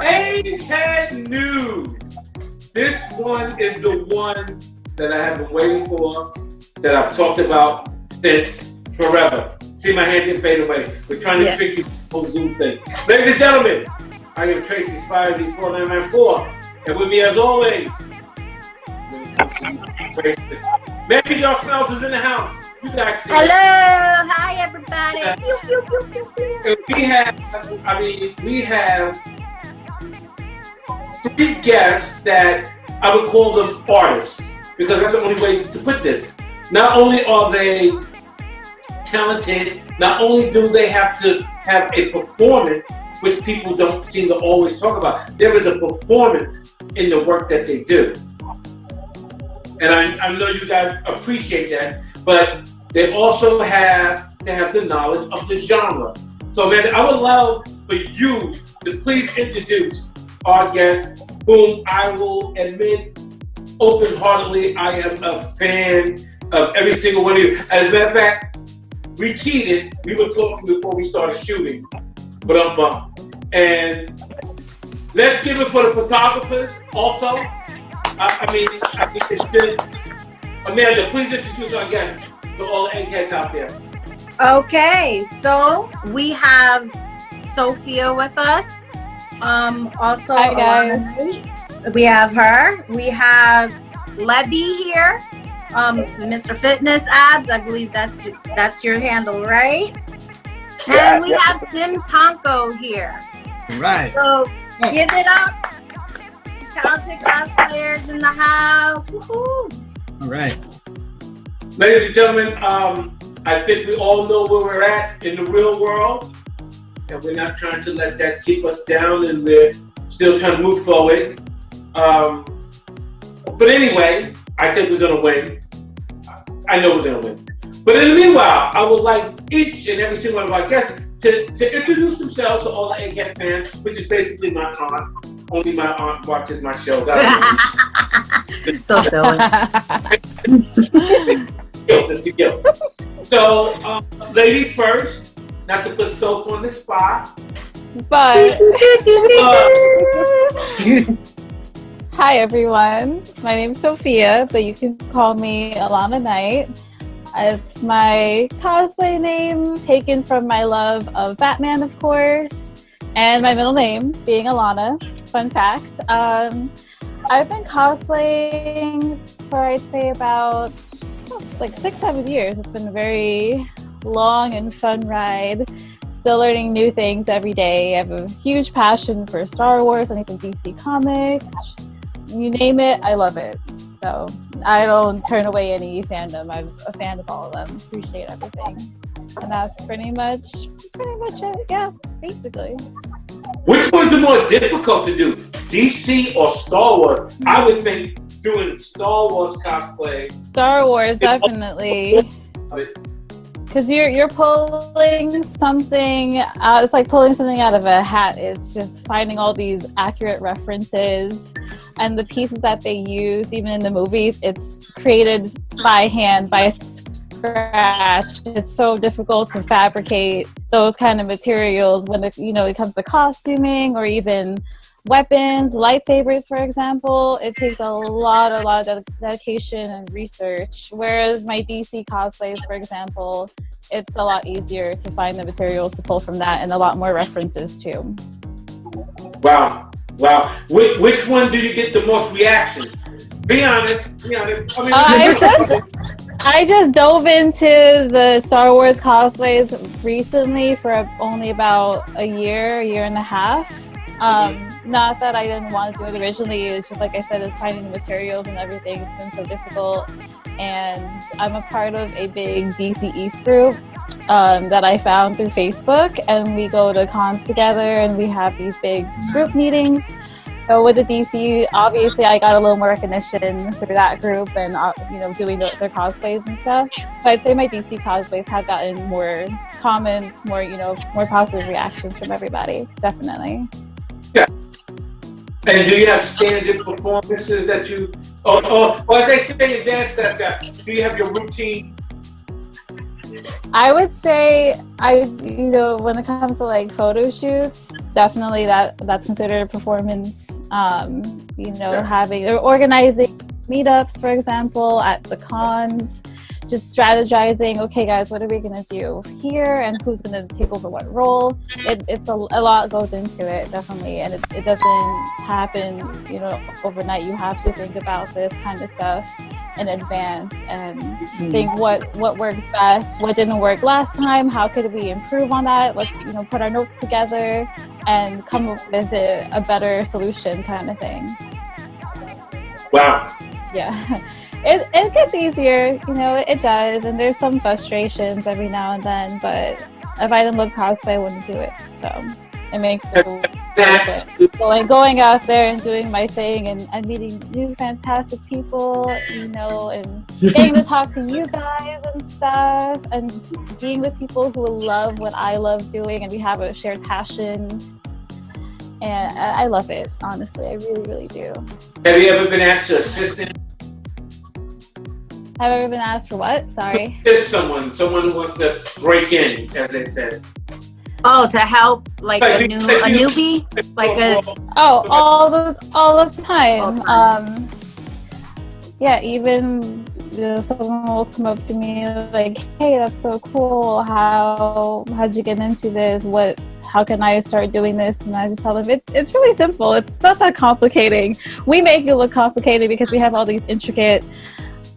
Egghead news. This one is the one that I have been waiting for, that I've talked about since forever. See, my hand didn't fade away. We're trying to trick you with the whole Zoom thing. Ladies and gentlemen, I am Tracy, Spivey, 4994. And with me as always, Maybe Y'all Smells is in the house. You guys see Hello, hi everybody. We have three guests that I would call them artists, because that's the only way to put this. Not only are they talented, not only do they have to have a performance, which people don't seem to always talk about. There is a performance in the work that they do. And I know you guys appreciate that, but they also have to have the knowledge of the genre. So, man, I would love for you to please introduce our guest, whom I will admit open-heartedly I am a fan of every single one of you. As a matter of fact, we cheated. We were talking before we started shooting. And let's give it for the photographers also. I mean, it's just, Amanda, please introduce our guests to all the eggheads out there. Okay, so we have Sophia with us. Also, hi guys. We have her. We have Lebby here. Mr. Fitness Abs, I believe that's your handle, right? Yeah, and we have Tim Tanko here. Right. So give it up. Talented cosplayers in the house. Woohoo! All right. Ladies and gentlemen, I think we all know where we're at in the real world, and we're not trying to let that keep us down, and we're still trying to move forward. But anyway, I think we're gonna win. I know we're gonna win. But in the meanwhile, I would like each and every single one of our guests to introduce themselves to all the Egghead fans, which is basically my aunt. Only my aunt watches my shows. So silly. So, ladies first, not to put Soph on the spot. But hi everyone, my name's Sophia, but you can call me Alana Knight. It's my cosplay name, taken from my love of Batman, of course, and my middle name being Alana. Fun fact. I've been cosplaying for, I'd say, about like 6-7 years. It's been a very long and fun ride. Still learning new things every day. I have a huge passion for Star Wars, anything DC Comics. You name it, I love it. So I don't turn away any fandom. I'm a fan of all of them. Appreciate everything. And that's pretty much it. Yeah, basically. Which one's the more difficult to do, DC or Star Wars? I would think doing Star Wars cosplay. Star Wars, definitely. Because you're pulling something, it's like pulling something out of a hat. It's just finding all these accurate references, and the pieces that they use, even in the movies, it's created by hand, by scratch. It's so difficult to fabricate those kind of materials when it comes to costuming or even weapons, lightsabers, for example. It takes a lot of dedication and research. Whereas my DC cosplays, for example, it's a lot easier to find the materials to pull from that, and a lot more references too. Wow. Which one do you get the most reactions? Be honest. I just dove into the Star Wars cosplays recently for only about a year and a half. Not that I didn't want to do it originally. It's just, like I said, it's finding the materials and everything. It's been so difficult. And I'm a part of a big DC East group that I found through Facebook. And we go to cons together and we have these big group meetings. So with the DC, obviously I got a little more recognition through that group and, doing their cosplays and stuff. So I'd say my DC cosplays have gotten more comments, more positive reactions from everybody. Definitely. Yeah. And do you have standard performances that you, or as they say in dance, do you have your routine? I would say when it comes to like photo shoots, definitely that's considered a performance. Having or organizing meetups, for example, at the cons, just strategizing, okay guys, what are we gonna do here and who's gonna take over what role. It's a lot goes into it, definitely, and it doesn't happen overnight. You have to think about this kind of stuff in advance and think what works best, what didn't work last time, how could we improve on that. Let's put our notes together and come up with a better solution, kind of thing. Wow. Yeah. It gets easier, it does, and there's some frustrations every now and then, but if I didn't love cosplay, I wouldn't do it. So it makes it worth it. Going out there and doing my thing and meeting new fantastic people, and getting to talk to you guys and stuff, and just being with people who love what I love doing, and we have a shared passion. And I love it, honestly. I really, really do. Have you ever been asked to assist in? Have I ever been asked for what? Sorry. Assist someone who wants to break in, as they said. Oh, to help a newbie, all the time. Yeah, even someone will come up to me like, "Hey, that's so cool. How'd you get into this? How can I start doing this?" And I just tell them it's really simple. It's not that complicated. We make it look complicated because we have all these intricate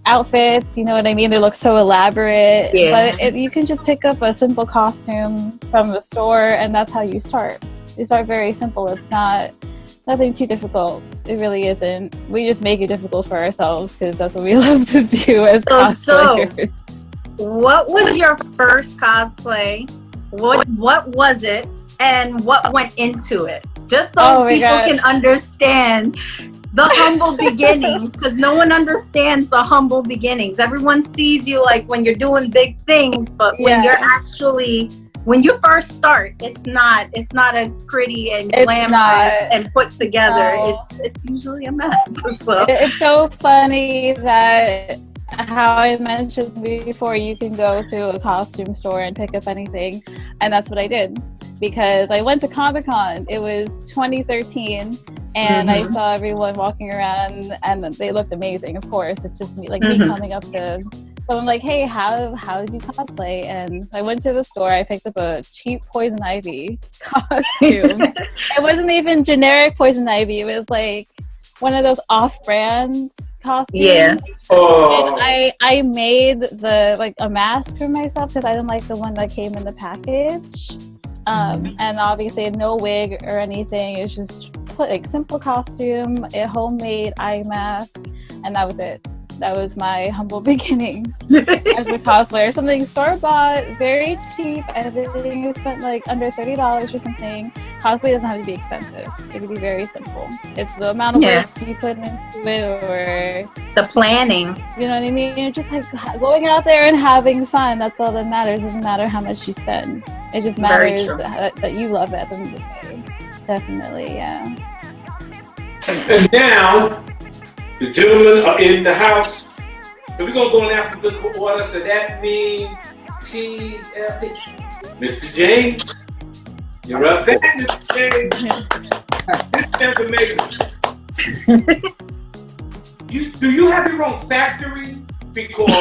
outfits, you know what I mean? They look so elaborate, but you can just pick up a simple costume from the store, and that's how you start. You start very simple. It's nothing too difficult. It really isn't. We just make it difficult for ourselves because that's what we love to do as cosplayers. So, what was your first cosplay? What was it, and what went into it? Just so people can understand the humble beginnings, because no one understands the humble beginnings. Everyone sees you like when you're doing big things, but when when you first start, it's not as pretty and glamorous and put together. No. It's usually a mess. So. It's so funny that how I mentioned before, you can go to a costume store and pick up anything, and that's what I did, because I went to Comic-Con. It was 2013. And I saw everyone walking around, and they looked amazing. Of course, it's just me coming up to someone like, "Hey, how did you cosplay?" And I went to the store. I picked up a cheap Poison Ivy costume. It wasn't even generic Poison Ivy. It was like one of those off-brand costumes. Yeah. Oh. And I made a mask for myself because I didn't like the one that came in the package. And obviously no wig or anything. It's just simple costume, a homemade eye mask, and that was it. That was my humble beginnings as a cosplayer. Something store-bought, very cheap. I think I spent under $30 or something. Cosplay doesn't have to be expensive. It can be very simple. It's the amount of work you put into it, or the planning. You know what I mean? You're just going out there and having fun. That's all that matters. It doesn't matter how much you spend. It just matters that you love it at the end of the day. Definitely, yeah. And now, the gentlemen are in the house. So we're going to go in alphabetical order. So that means TFT. Mr. James, you're up there, Mr. James. This man's amazing. Do you have your own factory? Because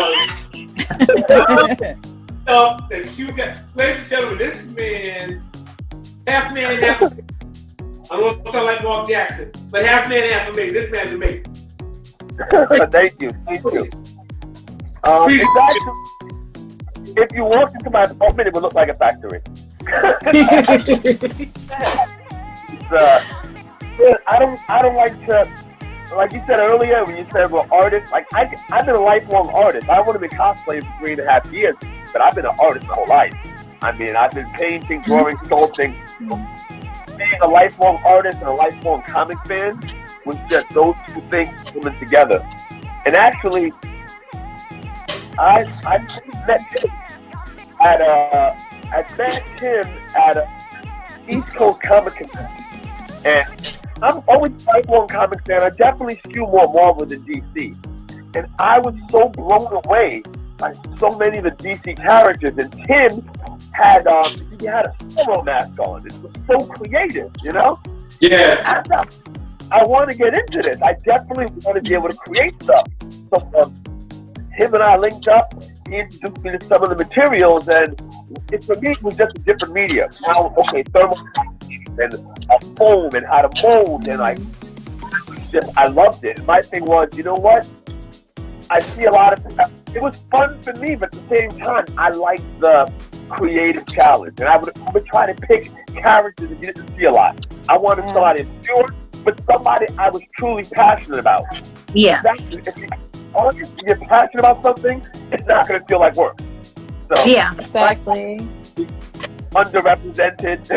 stuff that you got. Ladies and gentlemen, this man, half man, half. I don't want to sound like Mark Jackson, but half man, half amazing. This man's amazing. Thank you. If you walked into my apartment, it would look like a factory. I don't like to, like you said earlier, when you said we're artists, I've been a lifelong artist. I want to be cosplaying for 3.5 years, but I've been an artist my whole life. I mean, I've been painting, drawing, sculpting. Being a lifelong artist and a lifelong comic fan was just those two things coming together. And actually, I met him at a East Coast Comic Convention. And I'm always a lifelong comic fan. I definitely skew more Marvel than DC. And I was so blown away by so many of the DC characters. And Tim had a Zorro mask on. It was so creative, you know? Yeah. I want to get into this. I definitely want to be able to create stuff. So him and I linked up. He introduced me to some of the materials, and for me, it was just a different medium. Now, okay, thermal and a foam and how to mold, and I loved it. My thing was, you know what? I see a lot of stuff. It was fun for me, but at the same time, I liked the creative challenge, and I would try to pick characters that you didn't see a lot. I wanted somebody obscure, but somebody I was truly passionate about. Yeah. If you're passionate about something, it's not going to feel like work. So, yeah, exactly. Underrepresented,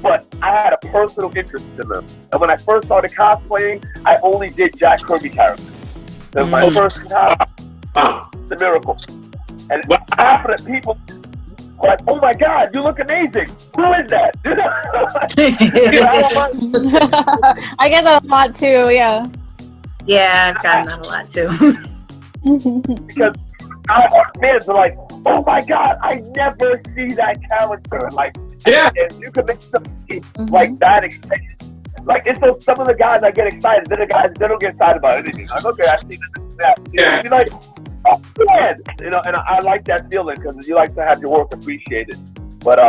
but I had a personal interest in them. And when I first started cosplaying, I only did Jack Kirby characters. So my first time, the miracle. And after that, people were like, "Oh my God, you look amazing! Who is that?" I get that a lot too. Yeah. Yeah, I've gotten that a lot too. Because our fans are like, "Oh my God, I never see that character." Like, and you can make something like that excited. Like, it's so some of the guys I get excited, then the guys they don't get excited about anything. Like, okay, I see that. You're like, oh man, you know, and I like that feeling because you like to have your work appreciated. But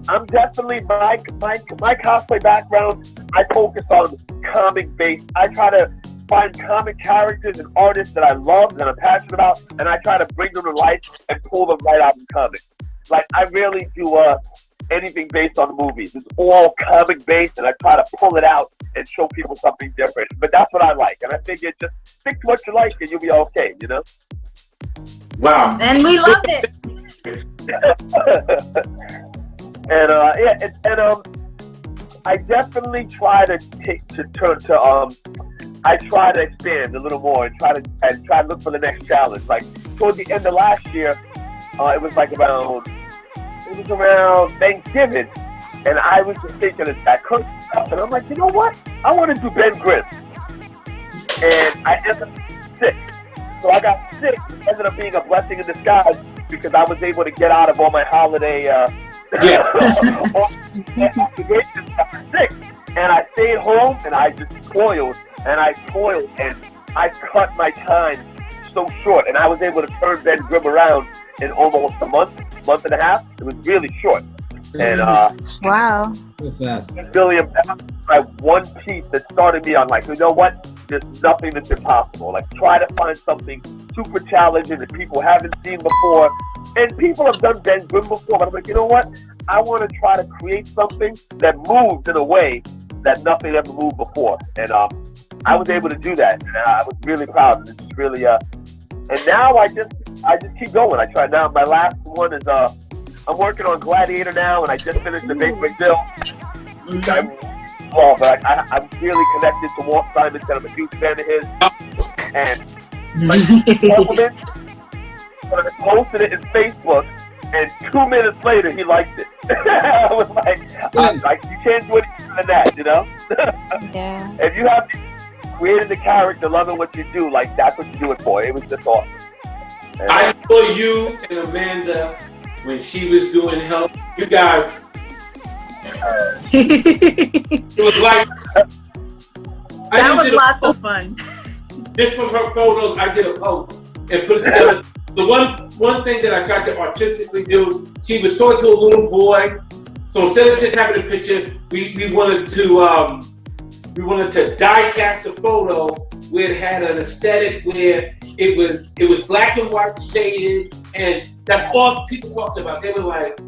I'm definitely my cosplay background. I focus on comic based. I try to find comic characters and artists that I love and I'm passionate about, and I try to bring them to life and pull them right out in comics. Like, I rarely do anything based on movies. It's all comic based, and I try to pull it out and show people something different. But that's what I like, and I figure just stick to what you like, and you'll be okay. You know. Wow. And we loved it. I definitely try to I try to expand a little more and try to look for the next challenge. Like toward the end of last year, it was around Thanksgiving, and I was just thinking of that Kirby stuff, and I'm like, you know what? I want to do Ben Grimm, and I ended up sick. So I got sick. It ended up being a blessing in disguise because I was able to get out of all my holiday obligations. I was sick, and I stayed home, and I just toiled, and I cut my time so short, and I was able to turn Ben Grimm around in almost a month and a half. It was really short. And wow. Really, my one piece that started me on like, you know what? There's nothing that's impossible. Like, try to find something super challenging that people haven't seen before. And people have done Ben Grimm before, but I'm like, you know what? I want to try to create something that moves in a way that nothing ever moved before. And I was able to do that. And I was really proud. It's just really and now I just keep going. I try now. My last one is I'm working on Gladiator now, and I just finished the Big Bill. But I'm really connected to Walt Simonson. I'm a huge fan of his. And compliment, when I posted it in Facebook, and 2 minutes later he liked it. I was like, you can't do anything than that, you know? Yeah. If you have created the character, loving what you do, like that's what you do it for. It was just awesome. And I saw you and Amanda when she was doing Help. You guys, it was like that was lots of fun. Just from her photos, I did a post and put it together. The one thing that I tried to artistically do, she was talking to a little boy. So instead of just having a picture, we wanted to die cast a photo where it had an aesthetic where it was black and white shaded, and that's all people talked about. They were like,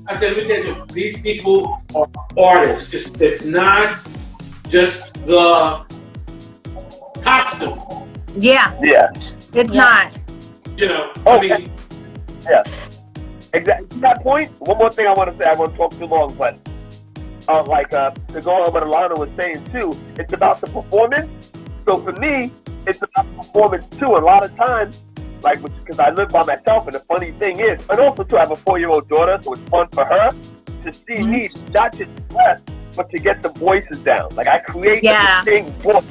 I said, let me tell you, these people are artists. It's not just the costume. Yeah. Yeah. It's not. You know, okay. I mean, yeah. Exactly. To that point, one more thing I want to say. I won't talk too long, but to go on what Alana was saying too, it's about the performance. So for me, it's about the performance too. A lot of times, because I live by myself, and the funny thing is, and also too, I have a 4-year-old daughter, so it's fun for her to see me not just dress, but to get the voices down. Like I create a distinct voice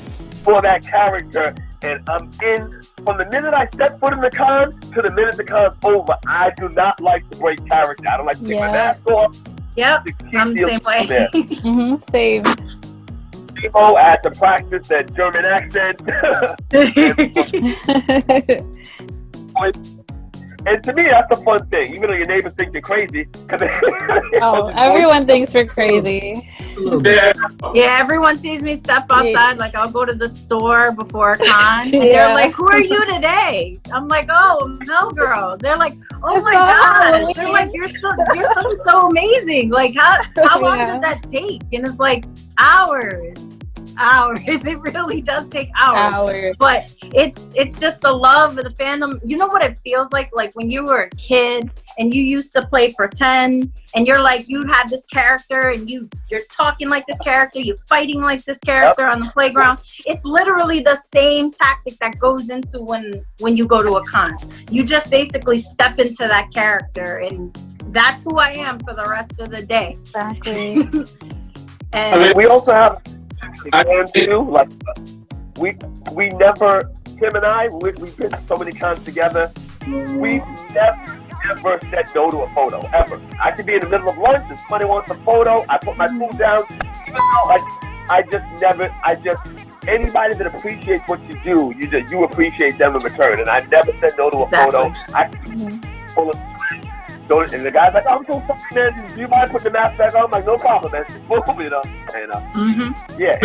for that character, and I'm in. From the minute I step foot in the con to the minute the con's over, I do not like to break character. I don't like to take my mask off. Yep, I'm the same way. Same. I had to practice that German accent. And to me, that's the fun thing. Even though your neighbors think you're crazy. Everyone thinks we're crazy. Yeah, everyone sees me step outside. Like, I'll go to the store before a con. And they're like, who are you today? I'm like, oh, no, girl. They're like, oh my gosh. They're like, you're so amazing. Like, how long does that take? And it's like, hours. It really does take hours. But it's just the love of the fandom. You know what it feels like when you were a kid and you used to play pretend, and you're like, you had this character and you're talking like this character, you're fighting like this character on the playground. It's literally the same tactic that goes into when you go to a con. You just basically step into that character, and that's who I am for the rest of the day. Exactly. And we also have like we never, Tim and I, we've been to so many cons together. We've never said no to a photo ever. I could be in the middle of lunch and somebody wants a photo. I put my food down. Even though, anybody that appreciates what you do, you appreciate them in return. And I never said no to a photo. And the guy's like, I'm so sorry, man. Do you mind putting the mask back on? I'm like, no problem, man. Just move it up. And, yeah.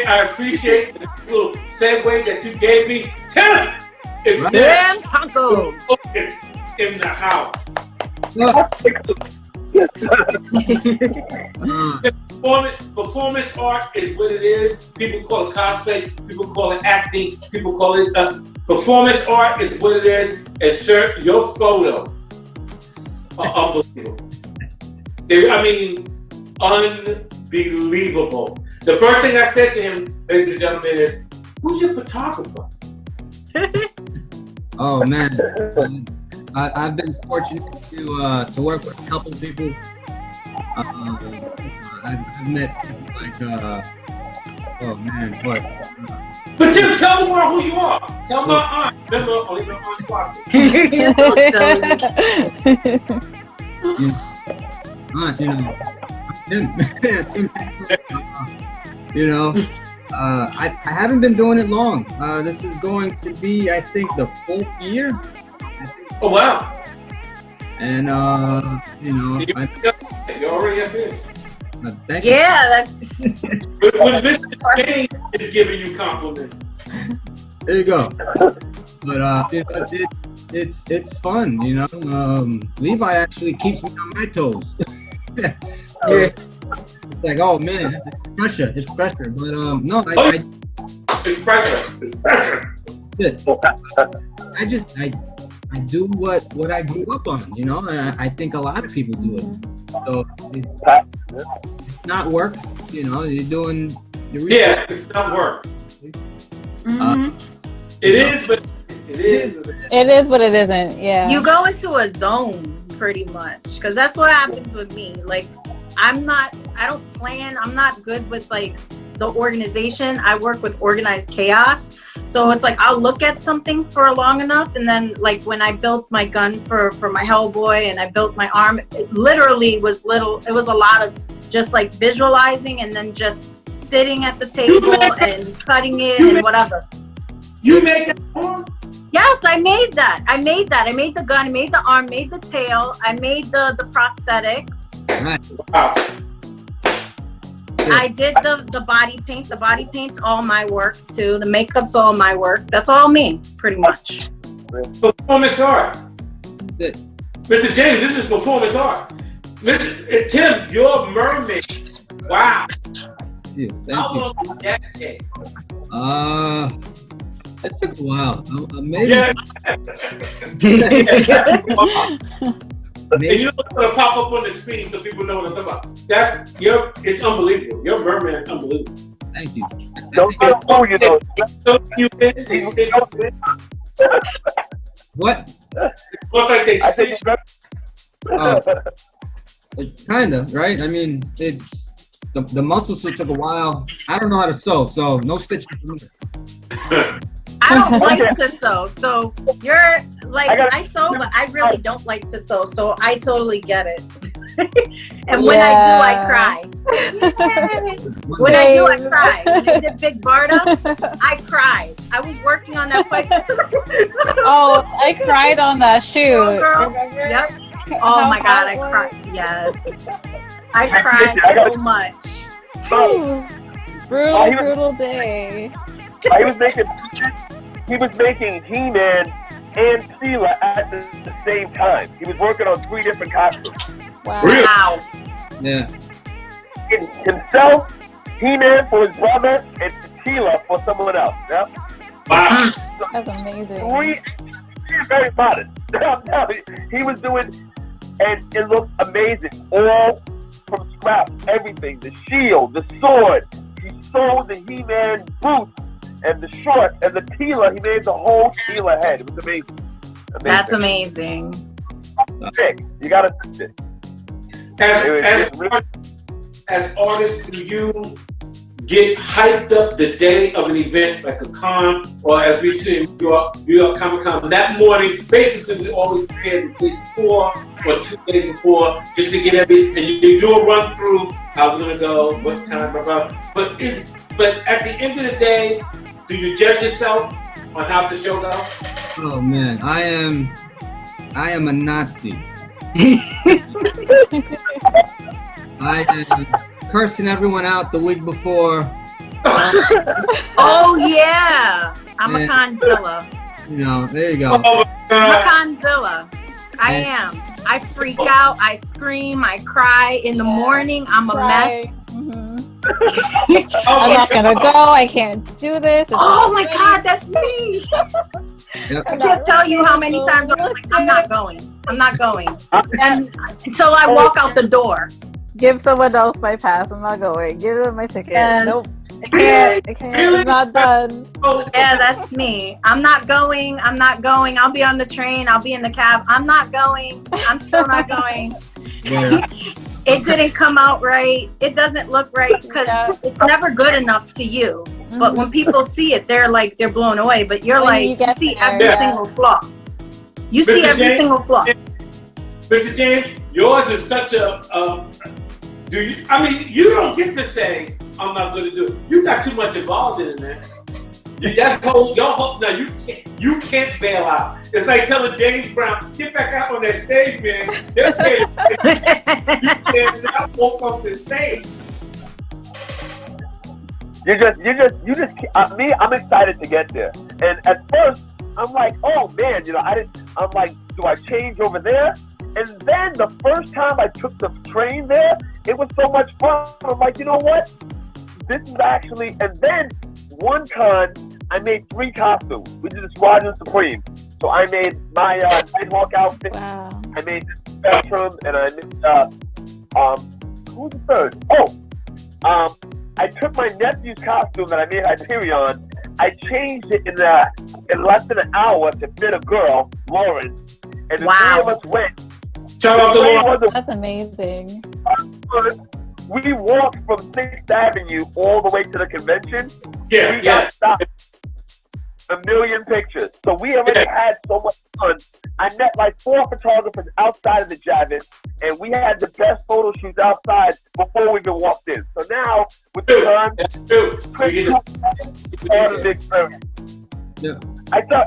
I appreciate the little segue that you gave me. Tim! It's Tanko! Focus in the house. Performance art is what it is. People call it cosplay. People call it acting. People call it performance art is what it is. And sir, your photos are unbelievable. Unbelievable. The first thing I said to him, ladies and gentlemen, is, who's your photographer? Oh man, I've been fortunate to work with a couple of people. I've met people like oh man, what? But Tim, tell the world who you are. Tell my aunt. Remember, only my aunt watching. Tim. I haven't been doing it long. This is going to be, I think, the 4th year. Oh wow! And you're already up here. Thank you. Yeah, that's. When Mr. James is giving you compliments. There you go. But it's fun, Levi actually keeps me on my toes. It's like, oh man, it's pressure. But no, it's pressure. I do what I grew up on, and I think a lot of people do it. So it's not work, you're doing. It's not work. It is, but it is. It is, but it isn't. Yeah. You go into a zone pretty much, because that's what happens with me. Like, I don't plan. I'm not good with like the organization. I work with organized chaos. So it's like, I'll look at something for long enough, and then like when I built my gun for my Hellboy and I built my arm, it literally was it was a lot of just like visualizing and then just sitting at the table and cutting it and whatever. You make that arm? Yes, I made that. I made the gun, I made the arm, made the tail, I made the prosthetics. Nice. Wow. I did the body paint. The body paint's all my work too. The makeup's all my work. That's all me, pretty much. Performance art. Mr. James, this is performance art. Tim, you're mermaid. Wow. Thank How you. long did that take? It took a while. Maybe. Yeah. And you know what's gonna pop up on the screen so people know what I'm talking about. It's unbelievable. Your merman is unbelievable. Thank you. What? Looks like they stitched. Kinda, right? I mean, it's the muscle suit took a while. I don't know how to sew, so no stitching for me. I don't like to sew. So you're like, I sew, but I really don't like to sew. So I totally get it. And when I do, I cry. When I do, I cry. When I did Big Barda, I cried. I was working on that fight. Oh, I cried on that shoot. Girl. Yep. Oh my God, I cried. Yes. I cried so much. Brutal day. He was making He-Man and Sheila at the same time. He was working on 3 different costumes. Wow. Yeah. Himself, He-Man for his brother, and Sheila for someone else. Yep. Wow. That's amazing. He's very modest. I'm telling you, he was doing, and it looked amazing. All from scraps, everything. The shield, the sword. He sewed the He-Man boots and the shorts and the Tila. He made the whole Tila head. It was amazing. That's amazing. Sick. You gotta see it. As artists, do you get hyped up the day of an event like a con, or as we see in New York Comic Con, that morning, basically we always prepare the day before or 2 days before just to get everything, and you do a run through, how's it gonna go, what time, blah, blah. But at the end of the day, do you judge yourself on how the show goes? Oh man, I am a Nazi. I am cursing everyone out the week before. Oh yeah, I'm a Conzilla. You know, there you go. Oh, I'm a Conzilla. I am. I freak out. I scream. I cry in the morning. I'm a mess. I'm not gonna go. I can't do this. Oh my God, that's me. Yep. I can't tell you how many times I'm like, I'm not going. I'm not going. And until I walk out the door. Give someone else my pass. I'm not going. Give them my ticket. Yes. Nope. I can't. It's not done. Yeah, that's me. I'm not going. I'm not going. I'll be on the train. I'll be in the cab. I'm not going. I'm still not going. Yeah. It didn't come out right. It doesn't look right because it's never good enough to you. But when people see it, they're blown away. But you're you see every single flaw. You see every single flaw. Mr. James, yours is such a. You don't get to say I'm not going to do it. You got too much involved in it, man. You can't bail out. It's like telling James Brown, get back out on that stage, man. You cannot walk off the stage. I'm excited to get there. And at first, I'm like, oh man, I'm like, do I change over there? And then the first time I took the train there, it was so much fun. I'm like, you know what? This is actually, and then one con, I made 3 costumes. We did this Roger Supreme. So I made my Nighthawk outfit. Wow. I made this Spectrum, and I made, who's the third? I took my nephew's costume that I made Hyperion. I changed it in less than an hour to fit a girl, Lauren. And the 3 of us went. Shout out to Lauren. That's amazing. We walked from 6th Avenue all the way to the convention. Yeah, we got stopped. A million pictures. So we already had so much fun. I met like 4 photographers outside of the Javits, and we had the best photo shoots outside before we even walked in. So now, with the time, part of the experience. Yeah. I tell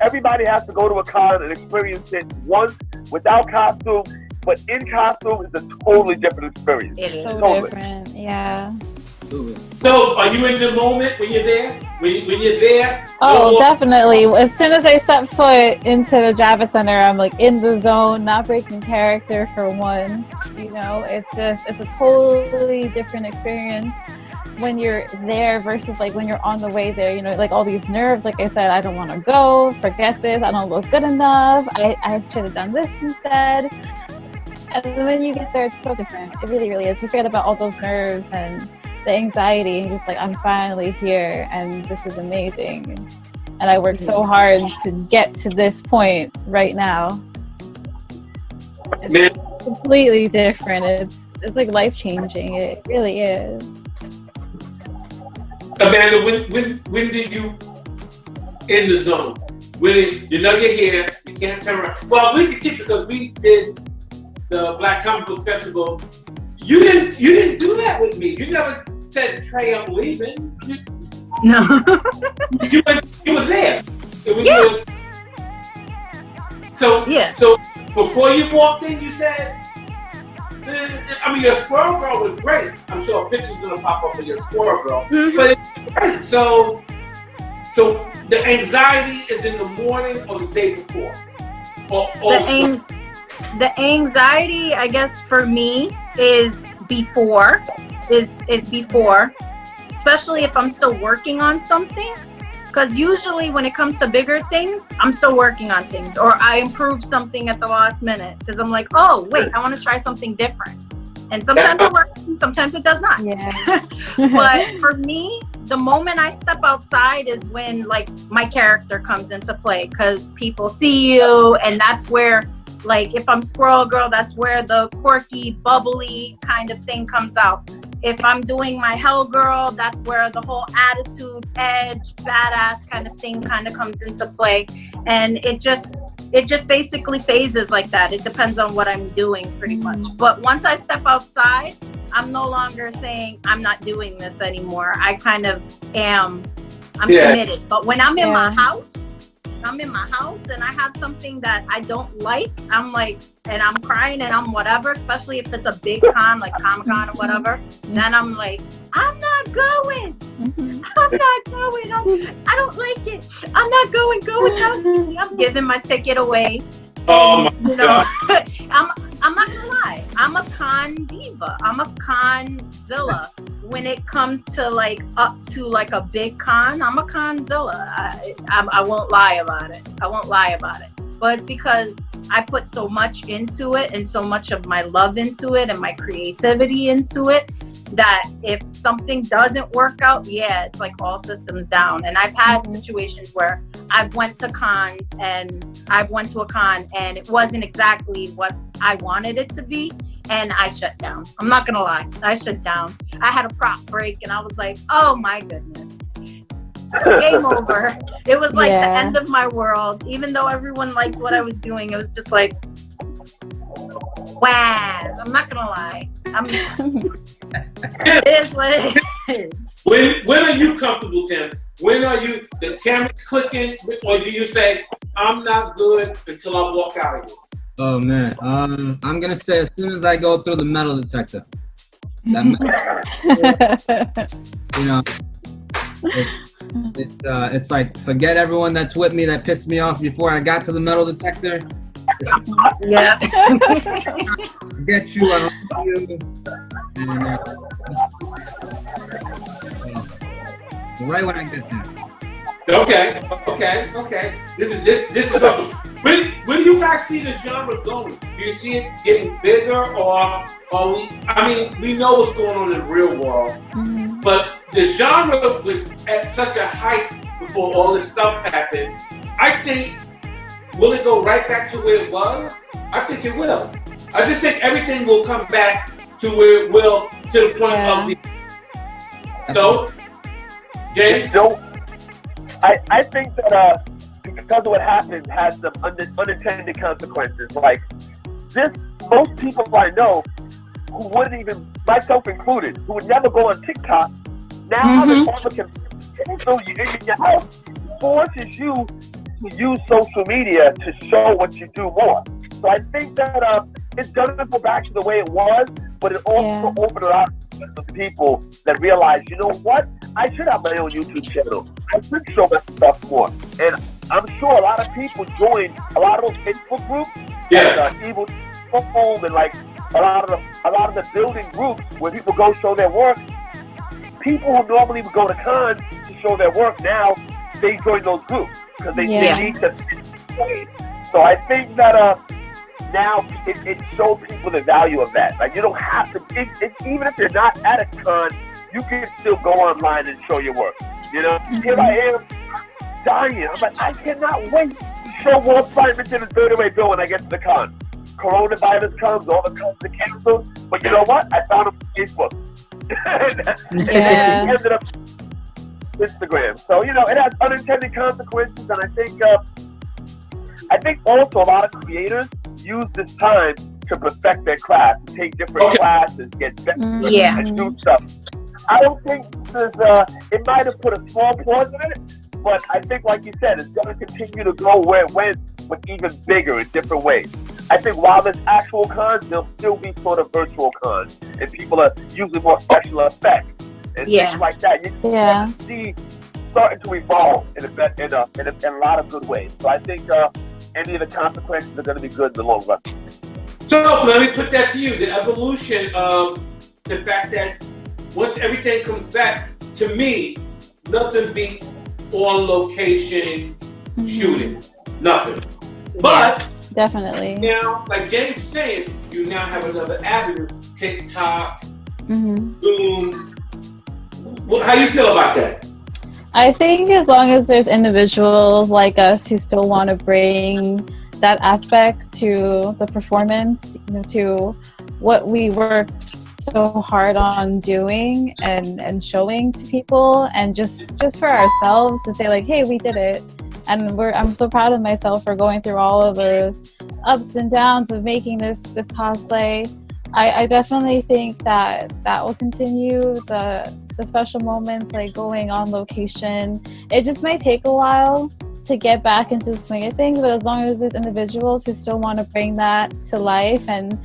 everybody has to go to a con and experience it once without costume, but in costume is a totally different experience. It is so different, yeah. So, are you in the moment when you're there? When you're there? Oh, definitely. As soon as I step foot into the Javits Center, I'm like in the zone, not breaking character for once. You know, it's a totally different experience when you're there versus like when you're on the way there. You know, like all these nerves. Like I said, I don't want to go. Forget this. I don't look good enough. I should have done this instead. And when you get there, it's so different. It really, really is. You forget about all those nerves and the anxiety, and you're just like, I'm finally here, and this is amazing. And I worked so hard to get to this point right now. It's completely different. It's like life changing. It really is. Amanda, when did you in the zone. Really, you know you're here, you can't turn around. Well, we can keep it because we did the Black Comic Book Festival. You didn't do that with me. You never said, "Hey, I'm leaving." No. you were there. It was So before you walked in, you said, I mean, your Squirrel Girl was great. I'm sure a picture's gonna pop up of your Squirrel Girl, but it's great. So the anxiety is in the morning or the day before. The anxiety, I guess, for me is before. Is before, especially if I'm still working on something. Because usually when it comes to bigger things, I'm still working on things, or I improve something at the last minute because I'm like, oh wait, I want to try something different. And sometimes it works, and sometimes it does not. Yeah. But for me, the moment I step outside is when like my character comes into play, because people see you, and that's where, like, if I'm Squirrel Girl, that's where the quirky, bubbly kind of thing comes out. If I'm doing my Hell Girl, that's where the whole attitude, edge, badass kind of thing kind of comes into play. And it just basically phases like that. It depends on what I'm doing pretty much. But once I step outside, I'm no longer saying I'm not doing this anymore. I kind of am. I'm committed. But when I'm in my house, and I have something that I don't like, I'm like, and I'm crying and I'm whatever, especially if it's a big con like Comic-Con or whatever, then I'm like, I'm not going. I'm not going. I don't like it. I'm not going. Go without me. I'm giving my ticket away. Oh my God. I'm not gonna lie. I'm a con diva. I'm a conzilla. When it comes to like up to like a big con, I'm a conzilla. I won't lie about it. But it's because I put so much into it and so much of my love into it and my creativity into it that if something doesn't work out, it's like all systems down. And I've had situations where I've went to a con and it wasn't exactly what I wanted it to be, and I shut down. I'm not gonna lie, I shut down. I had a prop break and I was like, oh my goodness, game over. It was like the end of my world. Even though everyone liked what I was doing, it was just like, wow. I'm not gonna lie. It is what it is. When are you comfortable, Tim? When are you, the camera's clicking, or do you say, I'm not good until I walk out of here? Oh man, I'm gonna say as soon as I go through the metal detector. It's like, forget everyone that's with me that pissed me off before I got to the metal detector. Yeah. Forget you, I don't love you. And, right when I get there. Okay. This is awesome. Where do you guys see the genre going? Do you see it getting bigger, or we know what's going on in the real world, but the genre was at such a height before all this stuff happened. I think, will it go right back to where it was? I think it will. I just think everything will come back to where it will, to the point of the... So, James? So, I think that because of what happened has some unintended consequences. Like, most people I know who wouldn't even, myself included, who would never go on TikTok, now have an opportunity in your house, forces you to use social media to show what you do more. So I think that it doesn't go back to the way it was, but it also opened it up to people that realize, you know what, I should have my own YouTube channel. I should show my stuff more. And I'm sure a lot of people joined a lot of those Facebook groups, like Evil Home, and like a lot of the building groups where people go show their work. People who normally would go to cons to show their work, now they join those groups because they need to. So I think that now it shows people the value of that. Like, you don't have to, even if you're not at a con, you can still go online and show your work. You know, here I am dying. I'm like, I cannot wait to show more assignments in the 30-way bill when I get to the con. Coronavirus comes, all the cons are canceled. But you know what? I found them on Facebook. And it ended up Instagram. So it has unintended consequences, and I think also a lot of creators use this time to perfect their craft, take different classes, get better, and do stuff. I don't think it might have put a small pause in it, but I think, like you said, it's going to continue to go where it went, with even bigger in different ways. I think while there's actual cons, there'll still be sort of virtual cons, and people are using more special effects and things like that. You can see starting to evolve in a lot of good ways. So I think any of the consequences are going to be good in the long run. So let me put that to you: the evolution of the fact that once everything comes back, to me, nothing beats on location shooting. Nothing. But definitely. Now, like James was saying, you now have another avenue: TikTok, Zoom. How you feel about that? I think as long as there's individuals like us who still want to bring that aspect to the performance, to what we worked so hard on doing and showing to people, and just for ourselves to say like, hey, we did it. And I'm so proud of myself for going through all of the ups and downs of making this cosplay. I definitely think that will continue. The special moments, like going on location, it just might take a while to get back into the swing of things, but as long as there's individuals who still want to bring that to life and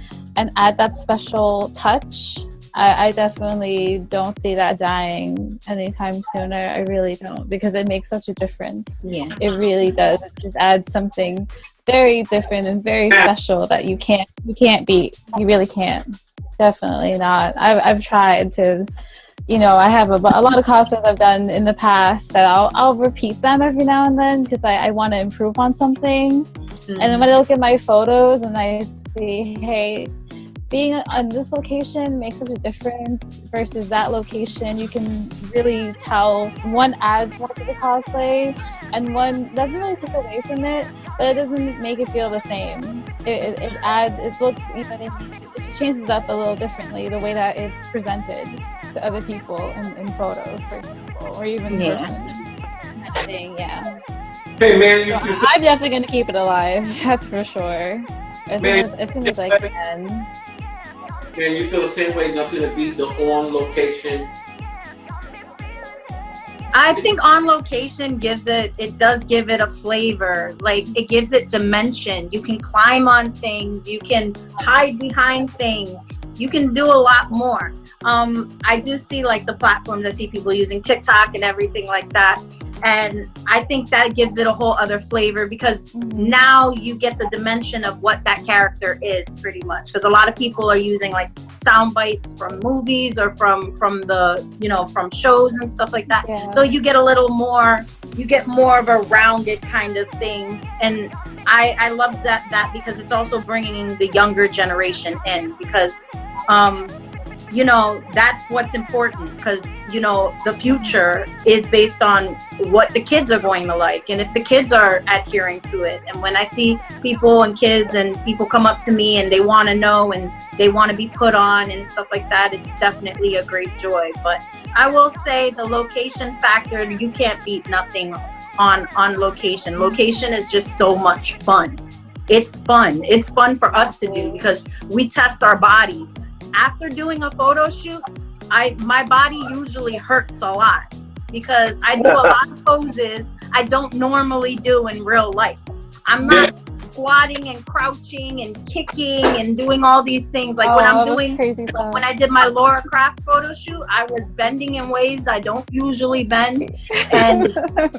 add that special touch, I definitely don't see that dying anytime sooner. I really don't, because it makes such a difference. Yeah, it really does. It just adds something very different and very special that you can't beat. You really can't. Definitely not. I've tried to, I have a lot of cosplays I've done in the past that I'll repeat them every now and then because I want to improve on something. And then when I look at my photos and I see, hey, being on this location makes such a difference versus that location, you can really tell one adds more to the cosplay and one doesn't really take away from it, but it doesn't make it feel the same. It adds, it looks even, it changes up a little differently, the way that it's presented to other people in photos, for example, or even in person. Editing, Hey man, so I'm definitely going to keep it alive, that's for sure. As soon as I can. Man, you feel the same way, nothing to beat the on location? I think on location does give it a flavor. Like, it gives it dimension. You can climb on things, you can hide behind things, you can do a lot more. I do see like the platforms, I see people using TikTok and everything like that. And I think that gives it a whole other flavor because now you get the dimension of what that character is pretty much. Because a lot of people are using like sound bites from movies or from the, from shows and stuff like that. Yeah. So you get more of a rounded kind of thing. And I love that because it's also bringing the younger generation in because, that's what's important because, the future is based on what the kids are going to like. And if the kids are adhering to it, and when I see people and kids and people come up to me and they want to know and they want to be put on and stuff like that, it's definitely a great joy. But I will say the location factor, you can't beat nothing on location. Location is just so much fun. It's fun. It's fun for us to do because we test our bodies. After doing a photo shoot, my body usually hurts a lot because I do a lot of poses I don't normally do in real life. I'm not squatting and crouching and kicking and doing all these things like when I'm doing when I did my Laura Craft photo shoot, I was bending in ways I don't usually bend, and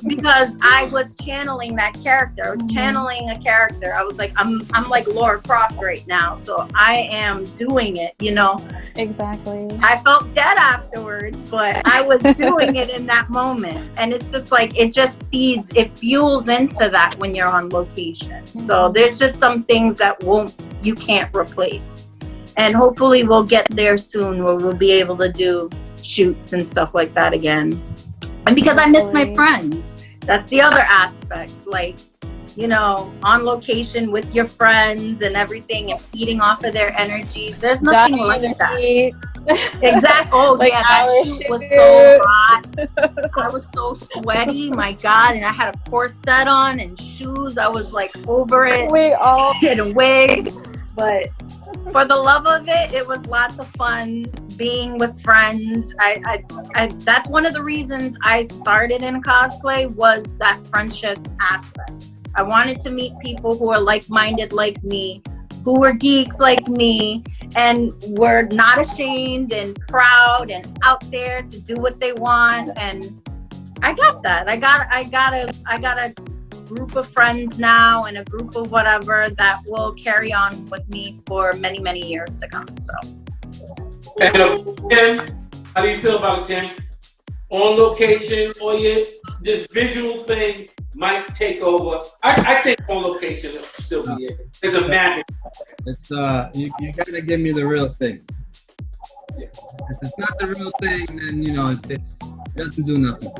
because I was channeling that character. I was channeling a character. I was like, I'm like Laura Croft right now, so I am doing it, Exactly. I felt dead afterwards, but I was doing it in that moment, and it's just like it fuels into that when you're on location. So there's just some things that you can't replace, and hopefully we'll get there soon where we'll be able to do shoots and stuff like that again. And because I miss my friends, that's the other aspect. Like, you know, on location with your friends and everything and feeding off of their energies. There's nothing like that. Exactly. Oh, like yeah, that shoot was so hot. I was so sweaty, my God. And I had a corset on and shoes. I was like over it. We all had a wig. But for the love of it, it was lots of fun being with friends. I that's one of the reasons I started in cosplay, was that friendship aspect. I wanted to meet people who are like-minded like me, who were geeks like me, and were not ashamed and proud and out there to do what they want. And I got that. I got a group of friends now, and a group of whatever that will carry on with me for many, many years to come. So. And Tim, how do you feel about it, Tim? On location, or this visual thing might take over. I think on location will still be it. There's a magic. It's you gotta give me the real thing. Yeah. If it's not the real thing, then you know it doesn't do nothing.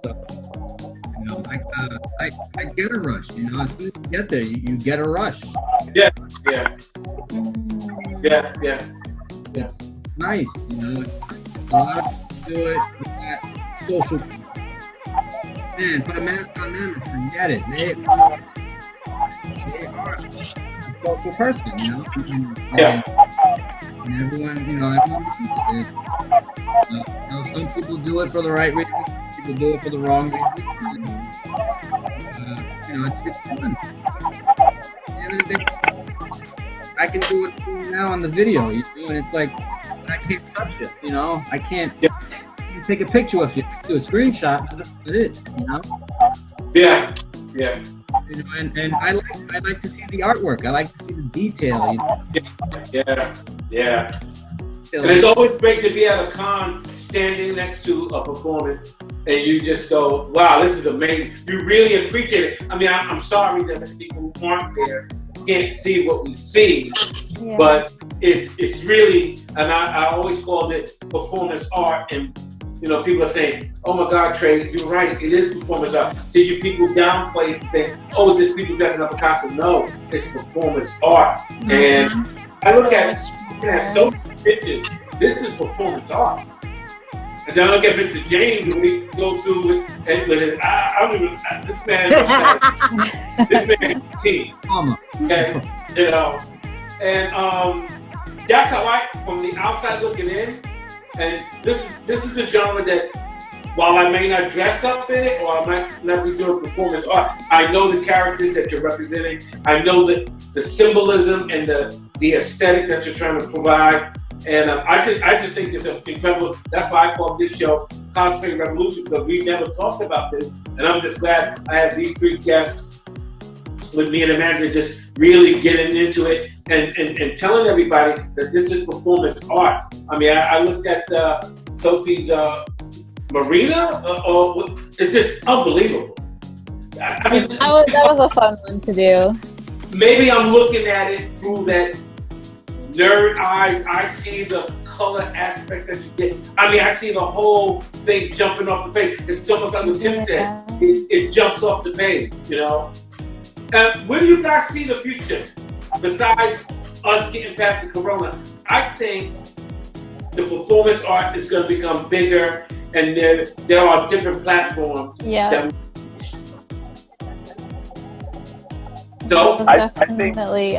So, you know, I get a rush. You know, as soon as you get there, you get a rush. Yeah. It's nice, you know. A lot of people do it with that social. Man, put a mask on them and forget it. They are a social person, you know. And everyone, you know, some people do it for the right reason, some people do it for the wrong reason. You know, it's fun. And I can do it now on the video, you know, and it's like, I can't touch it, you know. I can't. You take a picture with you, do a screenshot, that's it, you know. Yeah. You know, and I like to see the artwork. I like to see the detail. You know? Yeah. And it's always great to be at a con, standing next to a performance, and you just go, "Wow, this is amazing." You really appreciate it. I mean, I'm sorry that the people who aren't there can't see what we see, but it's really, and I always called it performance art. And you know, people are saying, "Oh my God, Trey, you're right. It is performance art." So you people downplay and think, "Oh, just people dressing up a costume." No, it's performance art. And I look at so many pictures. This is performance art. And then I look at Mr. James when he goes through with his, I don't even, this man is a team. Okay, you know, and that's how I, from the outside looking in. And this is the genre that, while I may not dress up in it, or I might not be doing performance art, I know the characters that you're representing. I know the symbolism and the aesthetic that you're trying to provide. And I just think it's incredible. That's why I call this show Cosplay Revolution, because we've never talked about this. And I'm just glad I have these three guests with me and Amanda just really getting into it and telling everybody that this is performance art. I mean, I looked at Sophie's Marina, it's just unbelievable. I mean, that was a fun one to do. Maybe I'm looking at it through that nerd eyes. I see the color aspect that you get. I mean, I see the whole thing jumping off the page. It's almost like what Tim said. It jumps off the page, you know? Where do you guys see the future? Besides us getting past the corona, I think the performance art is going to become bigger, and there are different platforms. Yeah. So I definitely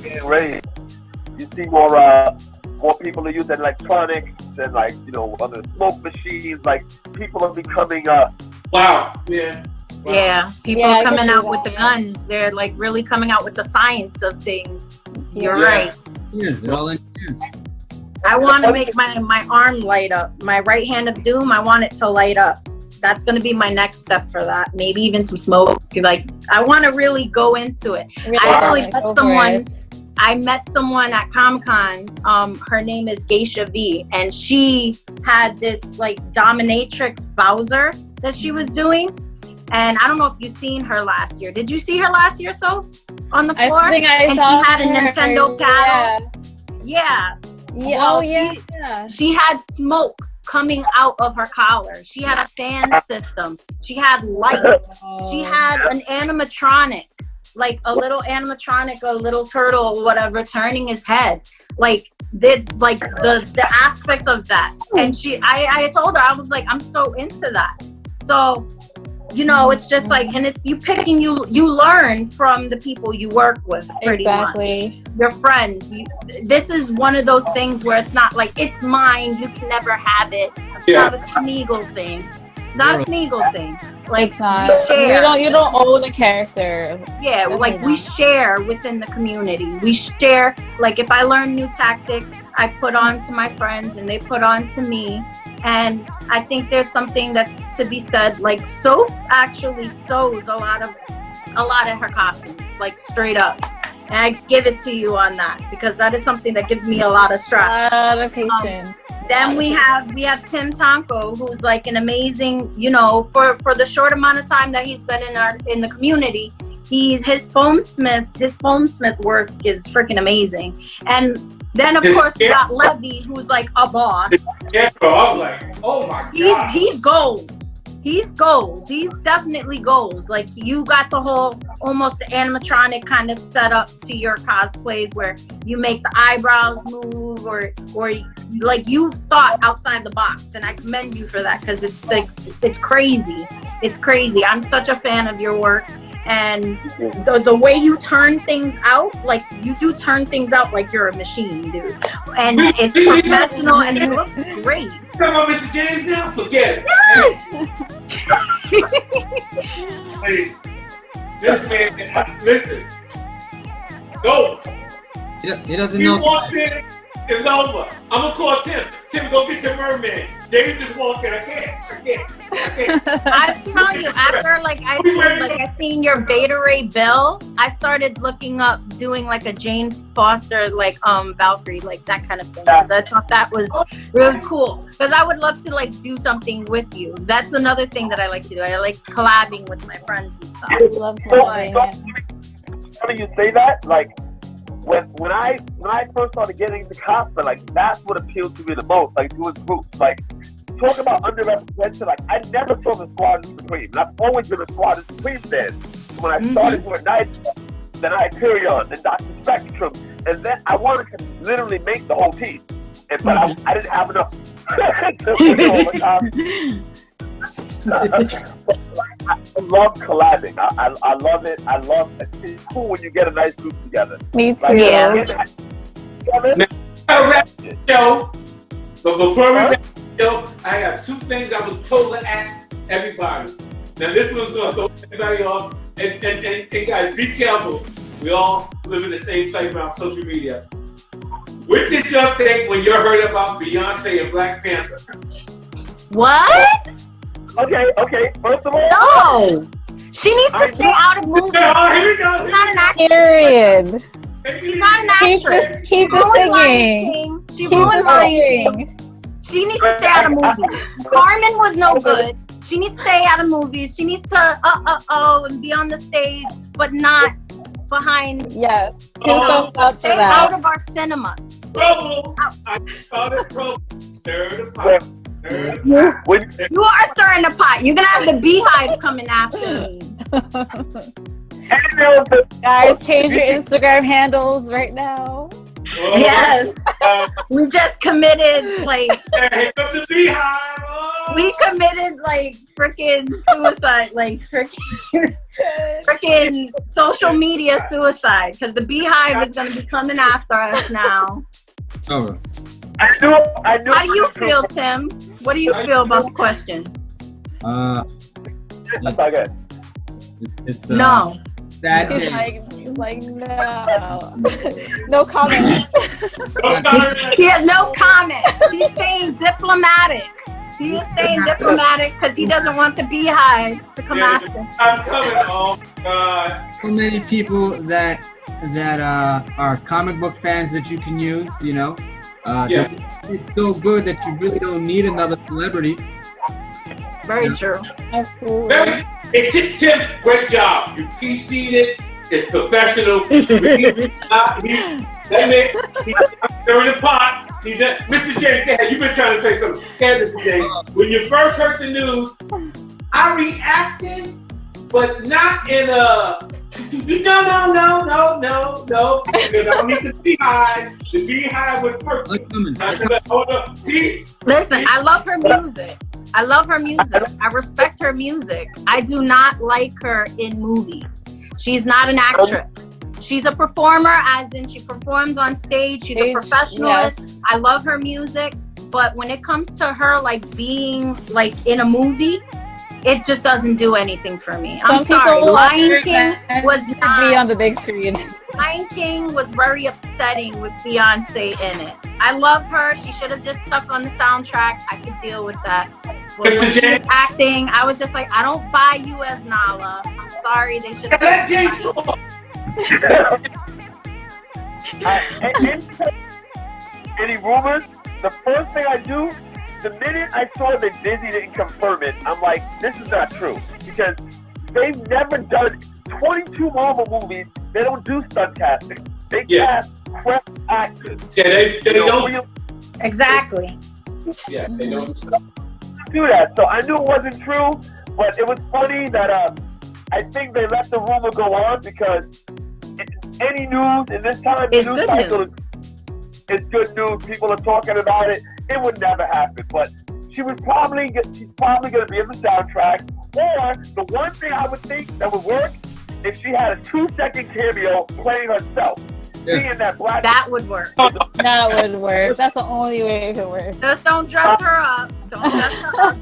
getting ready. You see more people are using electronics and other smoke machines. Like people are becoming wow. Yeah. Wow. Yeah, people are coming out with the guns. They're like really coming out with the science of things. You're right. Yes, they're all in. I want to make my arm light up. My right hand of doom, I want it to light up. That's going to be my next step for that. Maybe even some smoke. Like, I want to really go into it. Really I actually met someone. I met someone at Comic-Con. Her name is Geisha V, and she had this like dominatrix Bowser that she was doing. And I don't know if you've seen her last year. Did you see her last year, Soph? On the floor? I think I and saw she had a her. Nintendo paddle. Yeah. Yeah. Well, Oh, yeah. She had smoke coming out of her collar. She had a fan system. She had lights. She had an animatronic, like a little animatronic, a little turtle or whatever, turning his head. Like the aspects of that. And I told her, I was like, I'm so into that. So, you know, it's just like, and it's you picking, you learn from the people you work with pretty much. Your friends. This is one of those things where it's not like, it's mine, you can never have it. It's not a Smeagol thing. It's not a Smeagol thing. Like, it's not. You don't own a character. Yeah, definitely like we share within the community. We share, like if I learn new tactics, I put on to my friends and they put on to me. And I think there's something that's to be said, like Soph actually sews a lot of her costumes, like straight up. And I give it to you on that because that is something that gives me a lot of stress. A lot of patience. Then we have Tim Tanko, who's like an amazing, you know, for the short amount of time that he's been in the community, his foam smith work is freaking amazing. And then of course we got Levy, who's like a boss. Yeah, bro, I was like, oh my god. He's goals. He's goals. He's definitely goals. Like you got the whole almost the animatronic kind of set up to your cosplays where you make the eyebrows move or like you thought outside the box, and I commend you for that because it's like it's crazy. It's crazy. I'm such a fan of your work. And the way you turn things out, like you do turn things out like you're a machine, dude. And it's professional and it looks great. Come on, Mr. James now? Forget it. Hey, this man, listen. Go. He doesn't know. He walks in, it's over. I'm going to call Tim. Tim, go get your merman. James is walking. I can't. I tell you, after I seen your Beta Ray Bill, I started looking up doing like a Jane Foster, like Valkyrie, like that kind of thing. Because I thought that was really cool. Because I would love to like do something with you. That's another thing that I like to do. I like collabing with my friends and stuff. I love collabing. Funny you say that, like. When I first started getting into cosplay, like that's what appealed to me the most. Like doing groups, like talk about underrepresented. Like I never saw the Squadron Supreme. And I've always been a Squadron Supreme fan. When I started doing Night, then Hyperion, then Dr. Spectrum, and then I wanted to literally make the whole team, but I didn't have enough to make all the costumes. I love collabing. I love it. It's cool when you get a nice group together. Me too. Like, now, I wrap the show, but before we wrap the show, I have two things I was told to ask everybody. Now this one's going to throw everybody off. And guys, be careful. We all live in the same place around social media. What did y'all think when you heard about Beyonce and Black Panther? What? Okay. First of all, no. She needs to stay out of movies. Here we go. She's not an actress. Period. She's not an actress. Keep singing. She ruined singing. She needs to stay out of movies. Carmen was no good. She needs to stay out of movies. She needs to and be on the stage, but not behind. Yes. Thumbs up for stay that. out of our cinema. Trouble. I started trouble. Stir the pot. You are stirring the pot. You're gonna have the beehive coming after me. Guys, change your Instagram handles right now. Yes. We just committed like the beehive. we committed like freaking suicide, like freaking social media suicide because the beehive is gonna be coming after us now. Oh. I knew. How do you feel, Tim? What do you feel about the question? It's no. Sad. He's like no. No comments. He has no comments. He's staying diplomatic. He is staying diplomatic because he doesn't want the beehive to come after him. I'm coming. Oh God. So many people that are comic book fans that you can use, you know. It's so good that you really don't need another celebrity. Very true. Absolutely. Hey, Tim, great job. You PC'd it. It's professional. He's stirring the pot. Mr. James, go ahead. You've been trying to say something. Go ahead, Mr. James. When you first heard the news, I reacted, but not in a no, because I don't need the beehive. The beehive was perfect. Peace. Listen, I love her music. I respect her music. I do not like her in movies. She's not an actress. She's a performer, as in she performs on stage. She's a professional. Yes. I love her music, but when it comes to her like being like in a movie, it just doesn't do anything for me. I'm sorry. Lion King was not be on the big screen. Lion King was very upsetting with Beyonce in it. I love her. She should have just stuck on the soundtrack. I could deal with that. But when she was acting, I was just like, I don't buy you as Nala. I'm sorry. They should have. Any rumors? The first thing I do, the minute I saw that Disney didn't confirm it, I'm like, this is not true. Because they've never done 22 Marvel movies. They don't do stunt casting. They cast fresh actors. Yeah, they don't. Exactly. Yeah, they don't do that. So I knew it wasn't true, but it was funny that I think they let the rumor go on because any news in this time, it's good news. It's good news. People are talking about it. It would never happen, but she's probably going to be in the soundtrack. Or the one thing I would think that would work if she had a 2-second cameo playing herself. Being that black. That would work. That would work. That's the only way it could work. Just don't dress her up. Don't dress her up.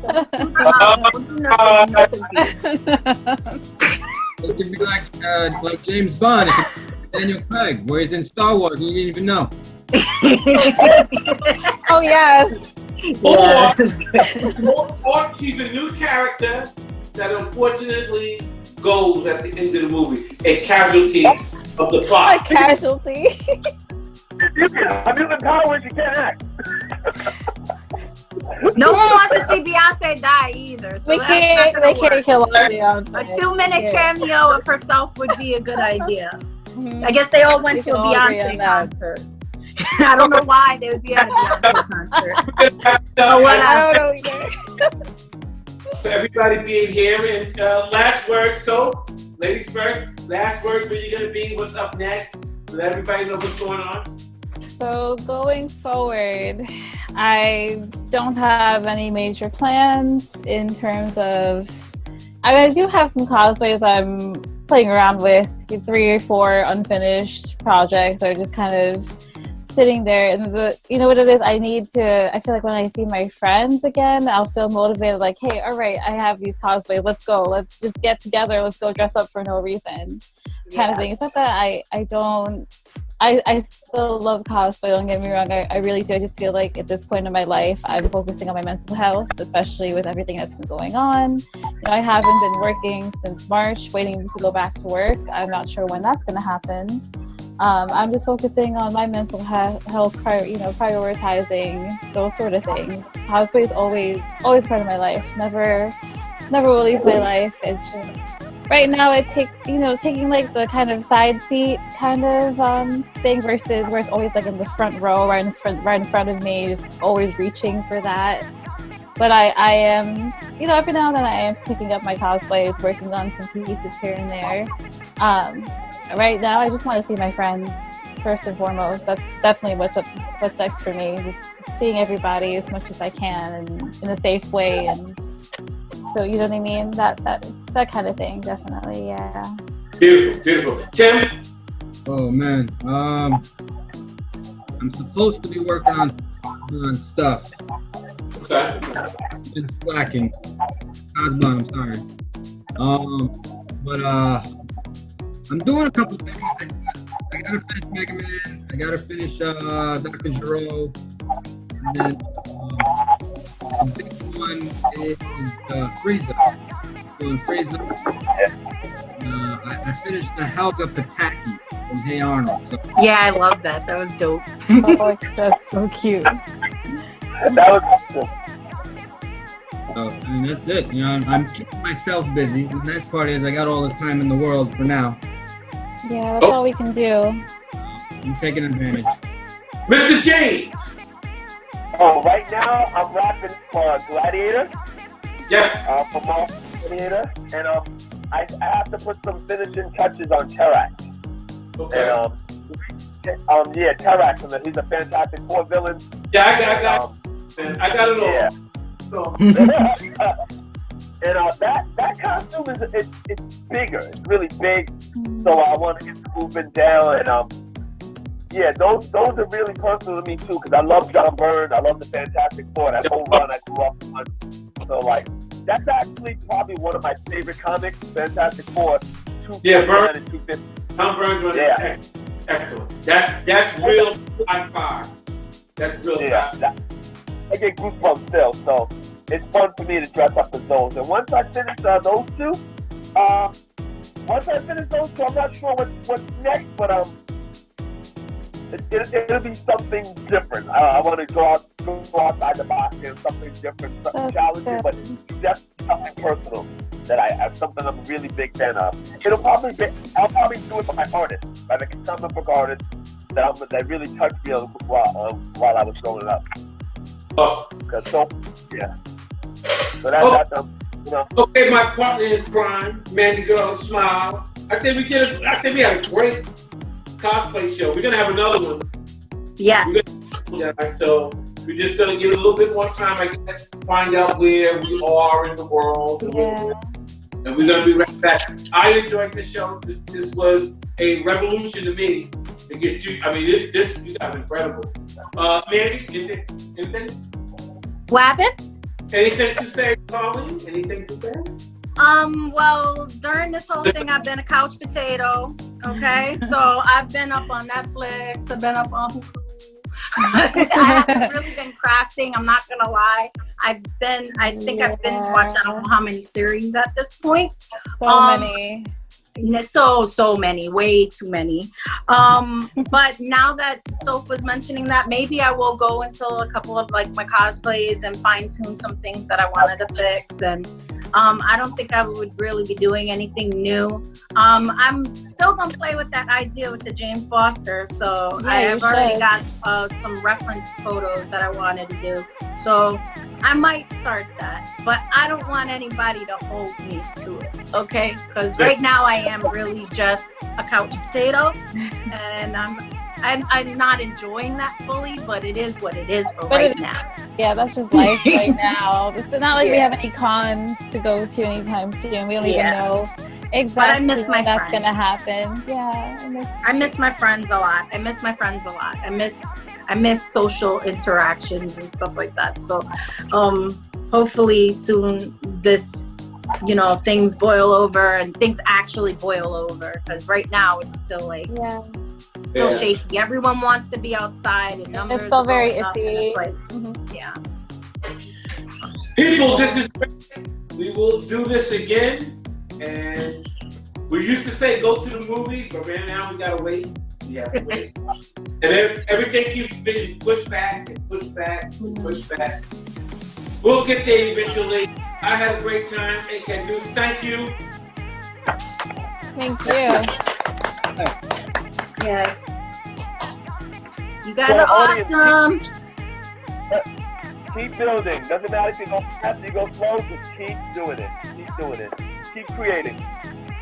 Don't do nothing. It could be like James Bond, Daniel Craig, where he's in Star Wars and you didn't even know. Oh yes. Or she's a new character that unfortunately goes at the end of the movie, a casualty of the plot. A casualty. I'm using power she can't act. No one wants to see Beyonce die either. So they can't kill Beyonce. A 2-minute cameo of herself would be a good idea. I guess they all went to a Beyonce concert. I don't know why they would be at a Beyonce concert. I don't know either. So everybody being here, and last word. So, ladies first. Last word. Where you gonna be? What's up next? Let everybody know what's going on. So going forward, I don't have any major plans in terms of. I do have some cosplays I'm playing around with, 3 or 4 unfinished projects that are just kind of sitting there. And you know what it is? I feel like when I see my friends again, I'll feel motivated, like, hey, all right, I have these cosplays, let's go. Let's just get together. Let's go dress up for no reason kind of thing. It's not that I still love cosplay, don't get me wrong. I really do. I just feel like at this point in my life, I'm focusing on my mental health, especially with everything that's been going on. I haven't been working since March, waiting to go back to work. I'm not sure when that's going to happen. I'm just focusing on my mental health, prioritizing those sort of things. Cosplay is always part of my life. Never will leave my life. It's just, right now taking like the kind of side seat kind of thing versus where it's always like in the front row, right in front of me, just always reaching for that. But I am, every now and then I am picking up my cosplays, working on some pieces here and there. Right now, I just want to see my friends first and foremost. That's definitely what's next for me. Just seeing everybody as much as I can and in a safe way, and so you know what I mean. That kind of thing, definitely, yeah. Beautiful. Tim. Oh man, I'm supposed to be working on stuff. Okay. Been slacking. I'm sorry. But I'm doing a couple things. I gotta finish Mega Man. I gotta finish Dr. Giro. And then the big one is Frieza. Doing Frieza. I finished the Helga Pataki from Hey Arnold. So. Yeah, I love that. That was dope. Oh, that's so cute. That was cool. And that's it. I'm keeping myself busy. The nice part is I got all the time in the world for now. Yeah, that's all we can do. I'm taking advantage. Mr. James. Oh, right now I'm rapping for Gladiator. Yes. For Marvel Gladiator, and I have to put some finishing touches on Terrax. Okay. And yeah, Terrax, and he's a Fantastic Four villain. Yeah, I got it all. Yeah. So. And that costume it's bigger. It's really big. So I want to get the movement down. And yeah, those are really personal to me too, because I love John Byrne. I love the Fantastic Four. That whole run I grew up on. So like that's actually probably one of my favorite comics, Fantastic Four. 249 and 250. John Byrne's one is excellent. That's real high five. That's real high. I get goosebumps still. So. It's fun for me to dress up as those. And once I finish those two, I'm not sure what's next, but it'll be something different. I want to go outside the box and something different, something challenging, but that's something personal that something I'm a really big fan of. I'll probably do it by my artist, by the comic book artist that really touched me while I was growing up. Awesome. So that's Okay, my partner in crime, Mandy Girl Smile. I think we had a great cosplay show. We're gonna have another one. Yes. So we're just gonna give it a little bit more time, I guess, find out where we are in the world. Yeah. And we're gonna be right back. I enjoyed this show. This was a revolution to me to get you. I mean, this you guys are incredible. Mandy, anything? What happened? Anything to say, Colleen? Anything to say? Well, during this whole thing, I've been a couch potato. Okay, so I've been up on Netflix. I've been up on Hulu. I haven't really been crafting. I'm not gonna lie. I think I've been watching. I don't know how many series at this point. So many. So many, way too many. But now that Soph was mentioning that, maybe I will go into a couple of like my cosplays and fine tune some things that I wanted to fix. And I don't think I would really be doing anything new. I'm still gonna play with that idea with the Jane Foster. So yeah, I have already got some reference photos that I wanted to do. So I might start that, but I don't want anybody to hold me to it, okay? Because right now I am really just a couch potato, and I'm not enjoying that fully, but it is what it is for right now. Yeah, that's just life right now. It's not like we have any cons to go to anytime soon. We don't even know exactly when that's going to happen. Yeah, I miss my friends a lot. I miss social interactions and stuff like that. So hopefully soon this, things boil over and things actually boil over, because right now it's still like still shaky. Everyone wants to be outside and numbers it's still very iffy. Yeah. People, this is great. We will do this again. And we used to say go to the movies, but right now we gotta wait. We have to wait. And everything keeps being pushed back and pushed back and pushed back. We'll get there eventually. I had a great time. Egghead News, thank you. Thank you. Yes. You guys are awesome. Keep building. Doesn't matter if you go fast, you go slow, just keep doing it. Keep doing it. Keep creating.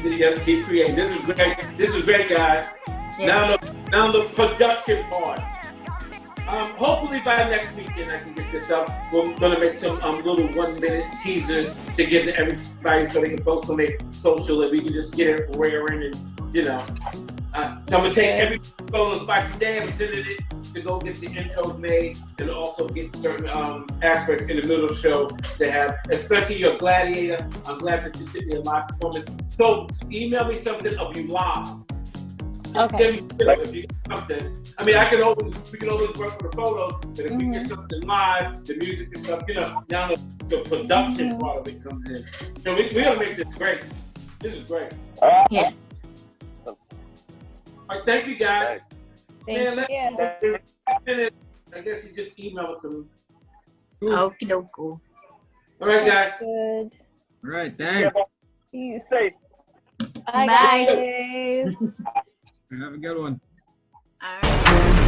Yeah, keep creating. This is great. This is great, guys. Yeah. Now the production part. Hopefully by next weekend I can get this up. We're gonna make some little 1-minute teasers to give to everybody so they can post on their social and we can just get it rearing and so I'm gonna take every photos by today and sending it to go get the intros made and also get certain aspects in the middle of the show to have, especially your Gladiator. I'm glad that you sent me a live performance. So email me something of you live. Okay. If you get something, I mean, we can always work with the photos, but if we get something live, the music and stuff, now the production part of it comes in. So we gotta make this great. This is great. Yeah. All right, thank you guys. Thank you. I guess you just email it to me. Okie dokie. All right, guys. Good. All right, thanks. Peace. Safe. Bye, guys. Have a good one. All right.